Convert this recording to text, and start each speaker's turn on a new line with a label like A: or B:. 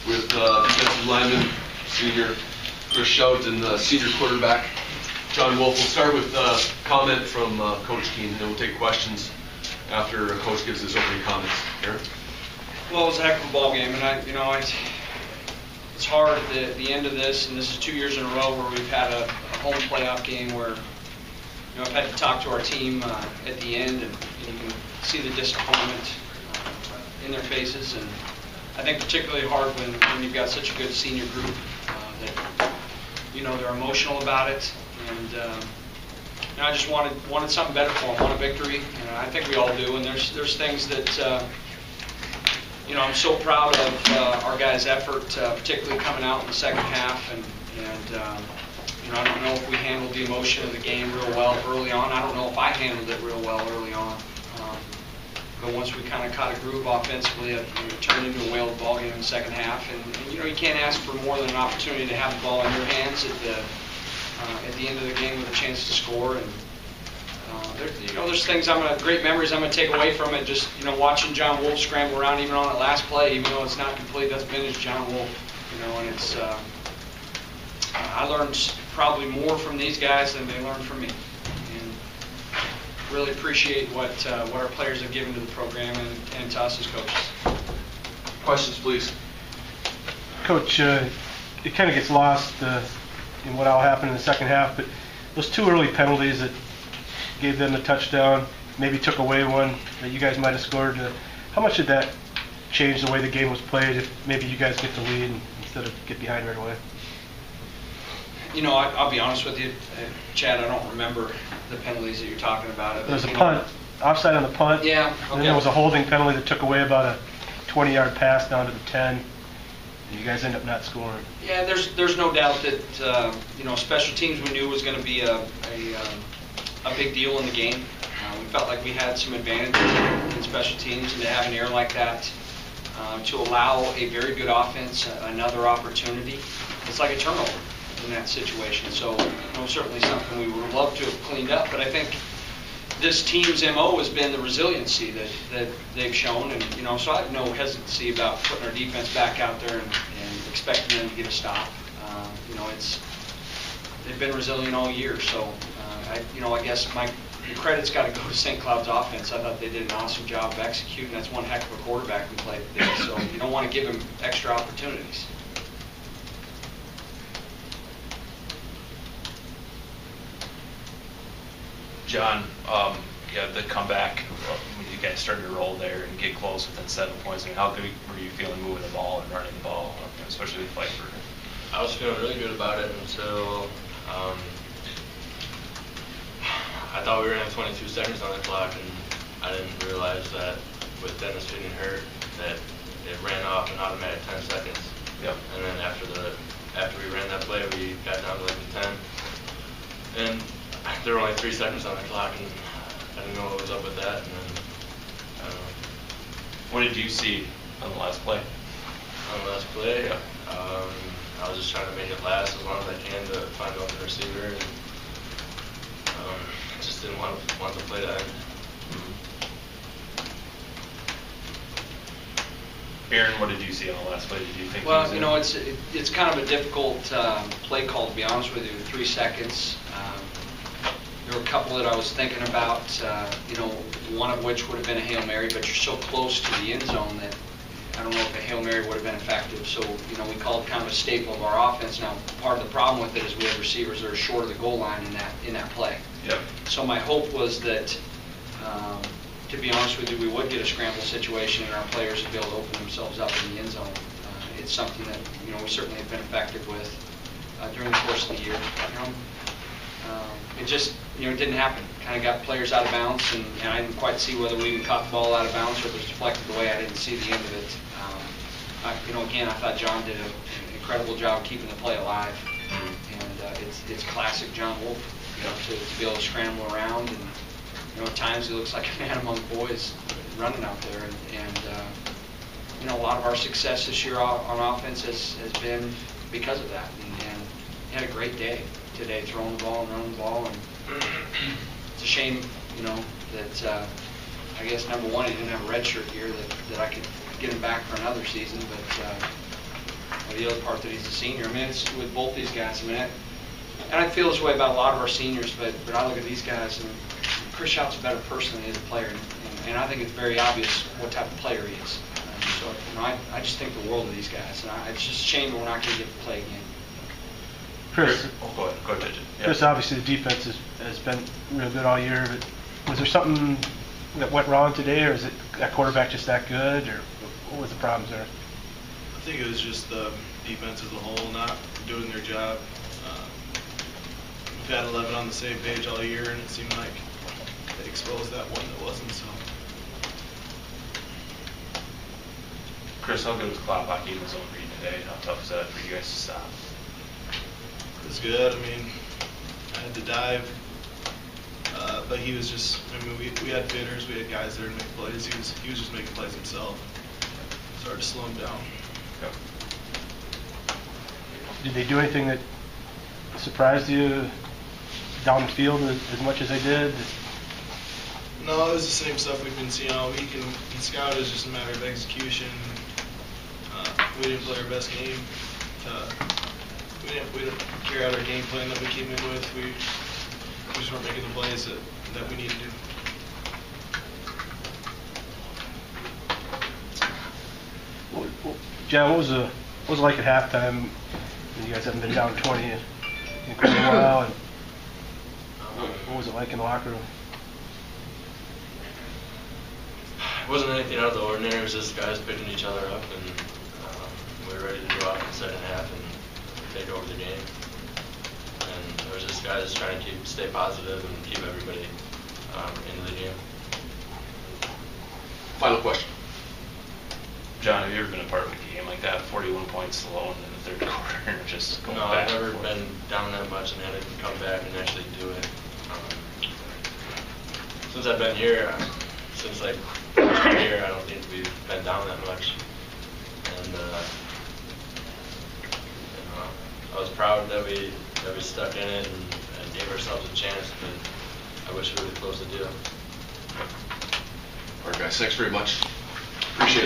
A: with defensive lineman, senior Chris Schaudt, and senior quarterback, Jon Wolf. We'll start with a comment from Coach Keene, and then we'll take questions after Coach gives his opening comments. Aaron?
B: Well, it was a heck of a ball game, and it's hard at the end of this, and this is 2 years in a row where we've had a home playoff game where I've had to talk to our team at the end, and you can see the disappointment in their faces, and I think particularly hard when you've got such a good senior group that they're emotional about it, and I just wanted something better for them, want a victory, and I think we all do. And there's things that I'm so proud of our guys' effort, particularly coming out in the second half, and I don't know if we handled the emotion of the game real well early on. I don't know if I handled it real well early on. But once we kind of caught a groove offensively, it turned into a whale ball game in the second half. And you can't ask for more than an opportunity to have the ball in your hands at the end of the game with a chance to score. And there's things great memories I'm going to take away from it. Just watching Jon Wolf scramble around even on that last play, even though it's not complete. That's vintage Jon Wolf. And it's I learned probably more from these guys than they learned from me. Really appreciate what our players have given to the program and to us as coaches.
A: Questions, please.
C: Coach, it kind of gets lost in what all happened in the second half, but those two early penalties that gave them the touchdown, maybe took away one that you guys might have scored, how much did that change the way the game was played if maybe you guys get the lead instead of get behind right away?
B: I'll be honest with you, Chad, I don't remember the penalties that you're talking about.
C: There was a punt, offside on the punt.
B: Yeah, okay.
C: And then there was a holding penalty that took away about a 20-yard pass down to the 10. And you guys end up not scoring.
B: Yeah, there's no doubt that special teams we knew was going to be a big deal in the game. We felt like we had some advantage in special teams, and to have an error like that, to allow a very good offense another opportunity, it's like a turnover in that situation. So certainly something we would have loved to have cleaned up, but I think this team's MO has been the resiliency that they've shown, and so I have no hesitancy about putting our defense back out there and expecting them to get a stop. They've been resilient all year, so I guess the credit's got to go to St. Cloud's offense. I thought they did an awesome job of executing. That's one heck of a quarterback we played today, so you don't want to give him extra opportunities.
D: John, the comeback, when you guys started to roll there and get close within 7 points, how good were you feeling moving the ball and running the ball, especially with Pfeiffer?
E: I was feeling really good about it until I thought we were going to have 22 seconds on the clock, and I didn't realize that with Dennis getting hurt that it ran off an automatic 10 seconds.
D: Yep.
E: And then after we ran that play, we got down to like the 10. And there were only 3 seconds on the clock, and I didn't know what was up with that. And then, I don't know.
D: What did you see on the last play?
E: On the last play,
D: yeah.
E: I was just trying to make it last as long as I can to find an open receiver, and I just didn't want the play to end.
D: Aaron, what did you see on the last play? Did you think?
B: Well, it's kind of a difficult play call, to be honest with you. 3 seconds. There were a couple that I was thinking about, one of which would have been a Hail Mary, but you're so close to the end zone that I don't know if a Hail Mary would have been effective. So, we called kind of a staple of our offense. Now, part of the problem with it is we have receivers that are short of the goal line in that play.
D: Yep.
B: So my hope was that, to be honest with you, we would get a scramble situation and our players would be able to open themselves up in the end zone. It's something that, we certainly have been effective with during the course of the year. It just, it didn't happen. Kind of got players out of bounds, and I didn't quite see whether we even caught the ball out of bounds or if it was deflected away. I didn't see the end of it. Again, I thought Jon did an incredible job keeping the play alive, and it's classic Jon Wolf, to be able to scramble around, and at times he looks like a man among boys running out there, and a lot of our success this year on offense has been because of that, and he had a great day today, throwing the ball and running the ball, and it's a shame, that I guess number one, he didn't have a red shirt here that I could get him back for another season, but the other part that he's a senior. I mean, it's with both these guys. I mean, and I feel this way about a lot of our seniors, but I look at these guys, and Chris Schaudt's a better person than he is a player, and I think it's very obvious what type of player he is. So, you know, I just think the world of these guys, and it's just a shame that we're not going to get to play again.
C: Chris,
D: Go ahead. Yeah.
C: Chris, obviously the defense has been real good all year, but was there something that went wrong today, or is it that quarterback just that good, or what was the problems there?
F: I think it was just the defense as a whole not doing their job. We've had 11 on the same page all year, and it seemed like they exposed that one that wasn't. So,
D: Chris, how good was clock hockey in the zone for you today? How tough is that for you guys to stop?
F: it was good. I mean, I had to dive, but he was just. I mean, we had fitters, we had guys there to make plays. He was just making plays himself. It's hard to slow him down.
D: Yep.
C: Did they do anything that surprised you down the field as much as they did?
F: No, it was the same stuff we've been seeing all week, and Scout is just a matter of execution. We didn't play our best game. We didn't carry out our game plan that we came in with. We just weren't making the plays that we need to do.
C: John, what was it like at halftime? You guys haven't been down 20 in quite a while, and what was it like in the locker room?
E: It wasn't anything out of the ordinary. It was just guys picking each other up, and we were ready to go out in the second half and take over the game. And it was just guys trying to stay positive and keep everybody into the game.
A: Final question.
D: John, have you ever been a part of a game like that? 41 points alone in the third quarter, just going
E: No,
D: back.
E: I've never been down that much and had to come back and actually do it. Since I've been here, since like last year, I don't think we've been down that much. And you know, I was proud that we stuck in it and gave ourselves a chance, but I wish we would have closed the deal.
A: All right, guys, thanks very much. Appreciate it.